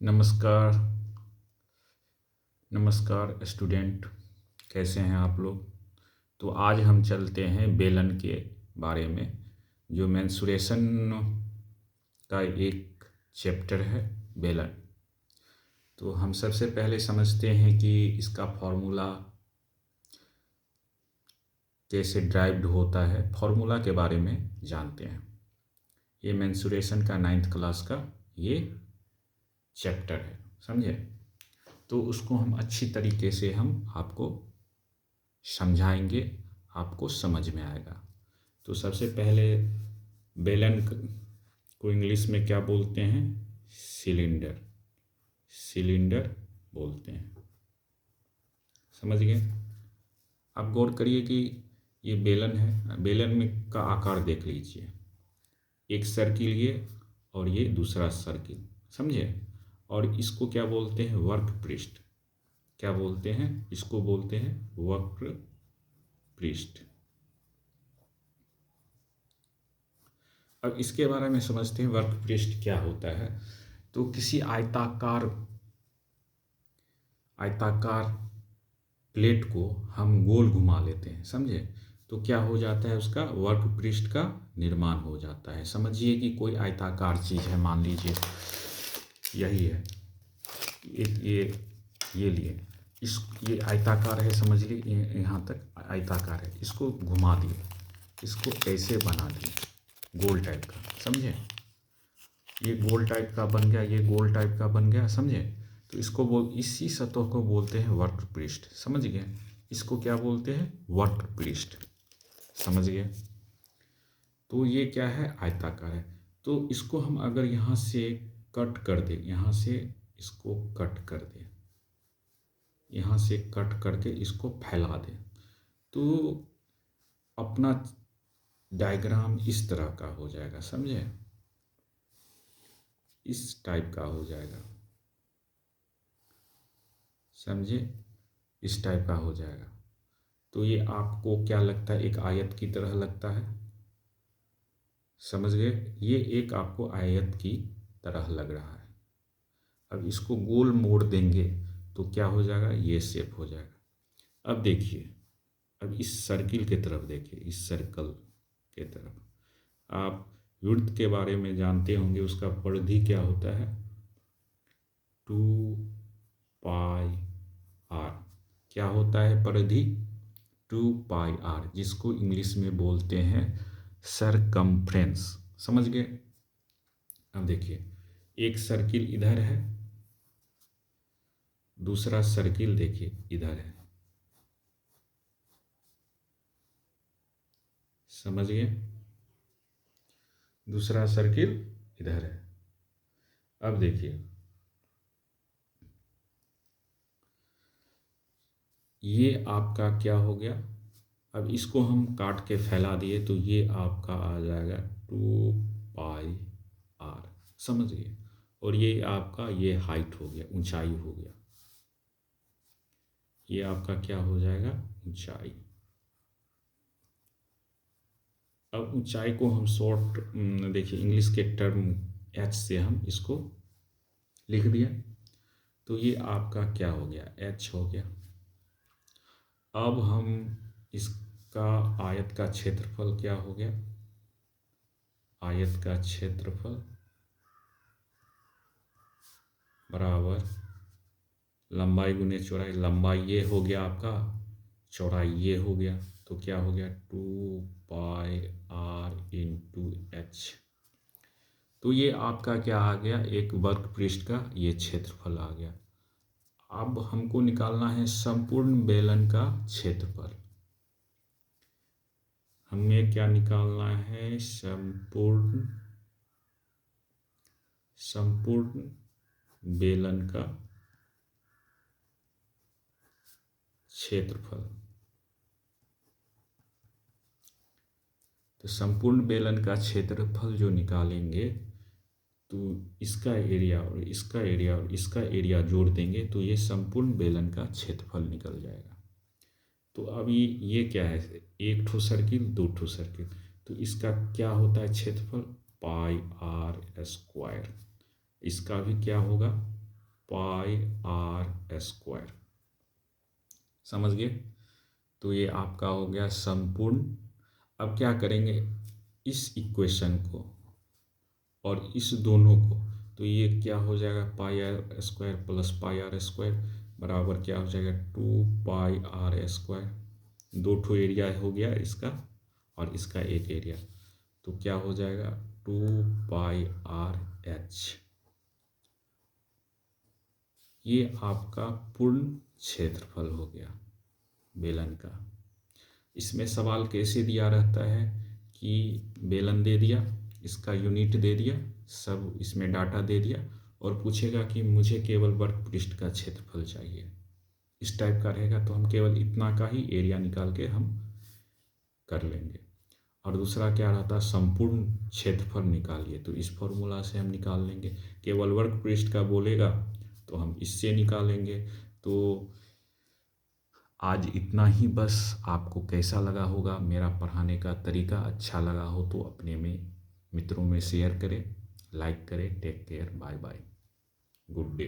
नमस्कार। नमस्कार स्टूडेंट, कैसे हैं आप लोग। तो आज हम चलते हैं बेलन के बारे में, जो मेंसुरेशन का एक चैप्टर है बेलन। तो हम सबसे पहले समझते हैं कि इसका फॉर्मूला कैसे ड्राइव्ड होता है, फॉर्मूला के बारे में जानते हैं। ये मेंसुरेशन का 9th क्लास का ये चैप्टर है, समझे। तो उसको हम अच्छी तरीके से हम आपको समझाएंगे, आपको समझ में आएगा। तो सबसे पहले बेलन को इंग्लिश में क्या बोलते हैं? सिलेंडर। सिलेंडर बोलते हैं, समझ गए। अब गौर करिए कि ये बेलन है, बेलन में का आकार देख लीजिए। एक सर्किल ये और ये दूसरा सर्किल, समझे। और इसको क्या बोलते हैं? वर्क पृष्ठ। क्या बोलते हैं? इसको बोलते हैं वक्र पृष्ठ। अब इसके बारे में समझते हैं वर्क पृष्ठ क्या होता है। तो किसी आयताकार प्लेट को हम गोल घुमा लेते हैं, समझे। तो क्या हो जाता है? उसका वर्क पृष्ठ का निर्माण हो जाता है। समझिए कि कोई आयताकार चीज़ है, मान लीजिए यही है, ये लिए इस ये आयताकार है, समझ लीजिए यहाँ तक आयताकार है। इसको घुमा दिए, इसको ऐसे बना दिए गोल टाइप का, समझे। ये गोल टाइप का बन गया, ये गोल टाइप का बन गया, समझे। तो इसको इसी सतह को बोलते हैं वक्र पृष्ठ, समझ गए। इसको क्या बोलते हैं? वक्र पृष्ठ, समझ गए। तो ये क्या है? आयताकार है। तो इसको हम अगर यहाँ से कट कर दें, यहाँ से इसको कट कर दें, यहाँ से कट करके इसको फैला दें, तो अपना डायग्राम इस तरह का हो जाएगा, समझे। इस टाइप का हो जाएगा, समझे। इस टाइप का हो जाएगा। तो ये आपको क्या लगता है? एक आयत की तरह लगता है, समझ गए। ये एक आपको आयत की तरह लग रहा है। अब इसको गोल मोड़ देंगे तो क्या हो जाएगा? ये शेप हो जाएगा। अब देखिए, अब इस सर्किल के तरफ देखिए, इस सर्कल के तरफ। आप वृत्त के बारे में जानते होंगे, उसका परिधि क्या होता है? 2πr। क्या होता है परिधि? 2πr, जिसको इंग्लिश में बोलते हैं सरकमफ्रेंस, समझ गए। अब देखिए, एक सर्किल इधर है, दूसरा सर्किल देखिए इधर है, समझ गए। दूसरा सर्किल इधर है। अब देखिए, ये आपका क्या हो गया? अब इसको हम काट के फैला दिए तो ये आपका आ जाएगा 2πr, समझ गए। और ये आपका ये हाइट हो गया, ऊंचाई हो गया। ये आपका क्या हो जाएगा? ऊंचाई। अब ऊंचाई को हम शॉर्ट देखिए इंग्लिश के टर्म h से हम इसको लिख दिया, तो ये आपका क्या हो गया? h हो गया। अब हम इसका आयत का क्षेत्रफल क्या हो गया? आयत का क्षेत्रफल बराबर लंबाई गुने चौड़ाई। लंबाई ये हो गया आपका, चौड़ाई ये हो गया, तो क्या हो गया? 2πr into h। तो ये आपका क्या आ गया? एक वर्ग पृष्ठ का ये क्षेत्रफल आ गया। अब हमको निकालना है संपूर्ण बेलन का क्षेत्रफल। हमें क्या निकालना है? संपूर्ण बेलन का क्षेत्रफल। तो संपूर्ण बेलन का क्षेत्रफल जो निकालेंगे, तो इसका एरिया और इसका एरिया और इसका एरिया जोड़ देंगे तो ये संपूर्ण बेलन का क्षेत्रफल निकल जाएगा। तो अभी ये क्या है? एक ठो सर्किल, दो ठो सर्किल, तो इसका क्या होता है क्षेत्रफल? πr²। इसका भी क्या होगा? पाई आर स्क्वायर। समझ गए? तो ये आपका हो गया संपूर्ण। अब क्या करेंगे, इस इक्वेशन को और इस दोनों को, तो ये क्या हो जाएगा, pi R square plus pi R square बराबर क्या हो जाएगा, 2 पाई आर स्क्वायर। दो ठो एरिया हो गया इसका और इसका एक एरिया, तो क्या हो जाएगा 2 पाई आर एच। ये आपका पूर्ण क्षेत्रफल हो गया बेलन का। इसमें सवाल कैसे दिया रहता है कि बेलन दे दिया, इसका यूनिट दे दिया, सब इसमें डाटा दे दिया और पूछेगा कि मुझे केवल वर्ग पृष्ठ का क्षेत्रफल चाहिए, इस टाइप का रहेगा, तो हम केवल इतना का ही एरिया निकाल के हम कर लेंगे। और दूसरा क्या रहता है, संपूर्ण क्षेत्रफल निकालिए, तो इस फॉर्मूला से हम निकाल लेंगे। केवल वर्ग पृष्ठ का बोलेगा तो हम इससे निकालेंगे। तो आज इतना ही बस। आपको कैसा लगा होगा, मेरा पढ़ाने का तरीका अच्छा लगा हो तो अपने में मित्रों में शेयर करें, लाइक करें। Take care, bye bye, good day.